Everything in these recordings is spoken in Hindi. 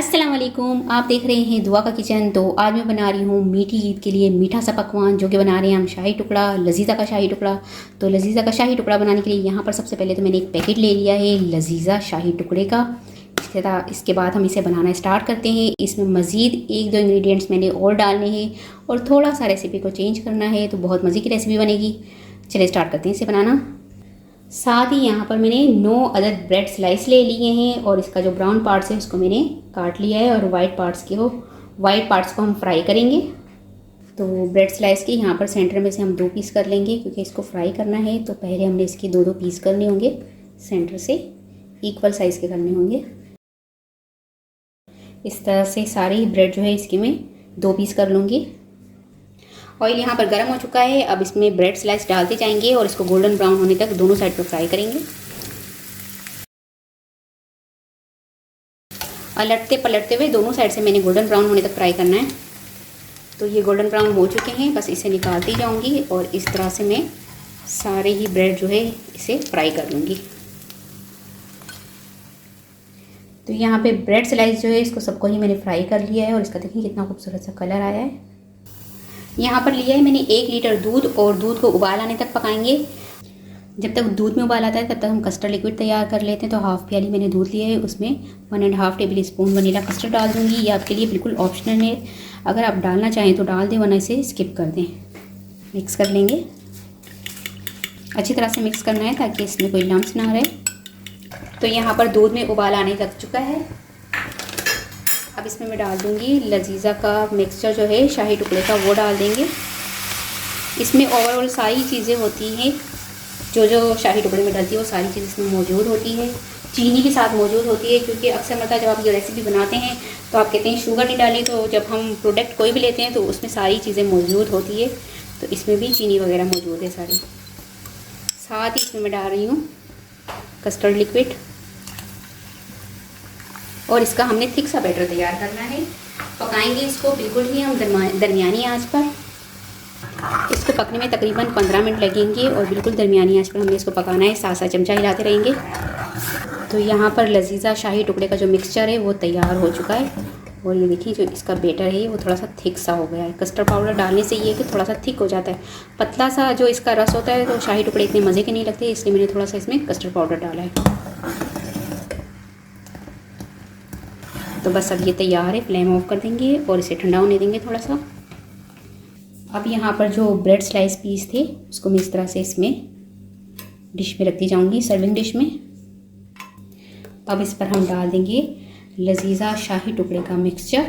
अस्सलाम वालेकुम, आप देख रहे हैं दुआ का किचन। तो आज मैं बना रही हूँ मीठी ईद के लिए मीठा सा पकवान, जो कि बना रहे हैं हम शाही टुकड़ा, लजीज़ा का शाही टुकड़ा। तो लजीज़ा का शाही टुकड़ा बनाने के लिए यहाँ पर सबसे पहले तो मैंने एक पैकेट ले लिया है लजीज़ा शाही टुकड़े का। इसके बाद हम इसे बनाना स्टार्ट करते हैं। इसमें मज़ीद एक दो इंग्रेडिएंट्स मैंने और डालने हैं और थोड़ा सा रेसिपी को चेंज करना है, तो बहुत मज़े की रेसिपी बनेगी। चलिए स्टार्ट करते हैं इसे बनाना। साथ ही यहाँ पर मैंने 9 अदद ब्रेड स्लाइस ले लिए हैं और इसका जो ब्राउन पार्ट्स है उसको मैंने काट लिया है और वाइट पार्ट्स को हम फ्राई करेंगे। तो ब्रेड स्लाइस के यहाँ पर सेंटर में से हम 2 पीस कर लेंगे, क्योंकि इसको फ्राई करना है तो पहले हमने इसके 2 पीस करने होंगे। सेंटर से इक्वल साइज़ के करने होंगे। इस तरह से सारे ही ब्रेड जो है इसके मैं 2 पीस कर लूँगी। ऑयल यहाँ पर गर्म हो चुका है। अब इसमें ब्रेड स्लाइस डालते जाएंगे और इसको गोल्डन ब्राउन होने तक दोनों साइड पर फ्राई करेंगे। अलटते पलटते हुए दोनों साइड से मैंने गोल्डन ब्राउन होने तक फ्राई करना है। तो ये गोल्डन ब्राउन हो चुके हैं, बस इसे निकालती जाऊंगी और इस तरह से मैं सारे ही ब्रेड जो है इसे फ्राई कर लूँगी। तो यहाँ पे ब्रेड स्लाइस जो है इसको सबको ही मैंने फ्राई कर लिया है और इसका देखिए कितना खूबसूरत सा कलर आया है। यहाँ पर लिया है मैंने 1 लीटर दूध और दूध को उबाल आने तक पकाएंगे। जब तक दूध में उबाल आता है तब तक हम कस्टर्ड लिक्विड तैयार कर लेते हैं। तो हाफ़ प्याली मैंने दूध लिया है, उसमें 1.5 टेबल स्पून वनीला कस्टर्ड डाल दूँगी। ये आपके लिए बिल्कुल ऑप्शनल है, अगर आप डालना चाहें तो डाल दें, वरना इसे स्किप कर दें। मिक्स कर लेंगे, अच्छी तरह से मिक्स करना है ताकि इसमें कोई लम्स ना रहे। तो यहाँ पर दूध में उबाल आने लग चुका है। अब इसमें मैं डाल दूँगी लजीज़ा का मिक्सचर जो है शाही टुकड़े का, वो डाल देंगे। इसमें ओवरऑल सारी चीज़ें होती हैं जो शाही टुकड़े में डलती है, वो सारी चीज़ इसमें मौजूद होती है। चीनी के साथ मौजूद होती है, क्योंकि अक्सर मतलब जब आप ये रेसिपी बनाते हैं तो आप कहते हैं शुगर नहीं डाली, तो जब हम प्रोडक्ट कोई भी लेते हैं तो उसमें सारी चीज़ें मौजूद होती है। तो इसमें भी चीनी वगैरह मौजूद है सारी। साथ ही इसमें मैं डाल रही हूँ कस्टर्ड लिक्विड और इसका हमने थिक सा बैटर तैयार करना है। पकाएंगे इसको बिल्कुल ही हम दरमियानी आंच पर। इसको पकने में तकरीबन 15 मिनट लगेंगे और बिल्कुल दरमियानी आंच पर हमने इसको पकाना है। साथ साथ चमचा हिलाते रहेंगे। तो यहाँ पर लजीज़ा शाही टुकड़े का जो मिक्सचर है वो तैयार हो चुका है और ये देखिए जो इसका बैटर है वो थोड़ा सा थिक सा हो गया है। कस्टर्ड पाउडर डालने से ये है कि थोड़ा सा थिक हो जाता है। पतला सा जो इसका रस होता है तो शाही टुकड़े इतने मज़े के नहीं लगते, इसलिए मैंने थोड़ा सा इसमें कस्टर्ड पाउडर डाला है। तो बस अब ये तैयार है, फ्लेम ऑफ कर देंगे और इसे ठंडा होने देंगे थोड़ा सा। अब यहाँ पर जो ब्रेड स्लाइस पीस थे उसको मैं इस तरह से इसमें डिश में रखती जाऊँगी, सर्विंग डिश में। अब इस पर हम डाल देंगे लजीज़ा शाही टुकड़े का मिक्सचर।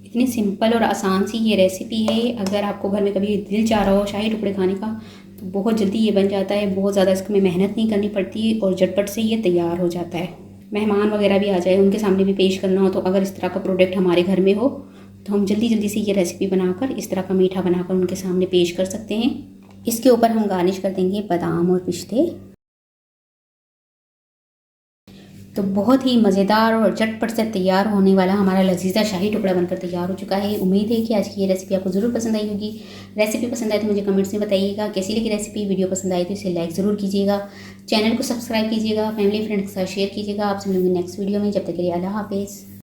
इतनी सिंपल और आसान सी ये रेसिपी है। अगर आपको घर में कभी दिल चाह रहा हो शाही टुकड़े खाने का तो बहुत जल्दी ये बन जाता है। बहुत ज़्यादा इसमें मेहनत नहीं करनी पड़ती और झटपट से ये तैयार हो जाता है। मेहमान वगैरह भी आ जाए, उनके सामने भी पेश करना हो, तो अगर इस तरह का प्रोडक्ट हमारे घर में हो तो हम जल्दी जल्दी से ये रेसिपी बनाकर इस तरह का मीठा बनाकर उनके सामने पेश कर सकते हैं। इसके ऊपर हम गार्निश कर देंगे बादाम और पिस्ते। तो बहुत ही मज़ेदार और झटपट से तैयार होने वाला हमारा लजीज़ा शाही टुकड़ा बनकर तैयार हो चुका है। उम्मीद है कि आज की ये रेसिपी आपको ज़रूर पसंद आई होगी। रेसिपी पसंद आए तो मुझे कमेंट्स में बताइएगा कैसी लगी रेसिपी। वीडियो पसंद आए तो इसे लाइक ज़रूर कीजिएगा, चैनल को सब्सक्राइब कीजिएगा, फैमिली फ्रेंड्स के साथ शेयर कीजिएगा। आपसे मिलूंगी नेक्स्ट वीडियो में। जब तक के लिए अल्लाह हाफिज़।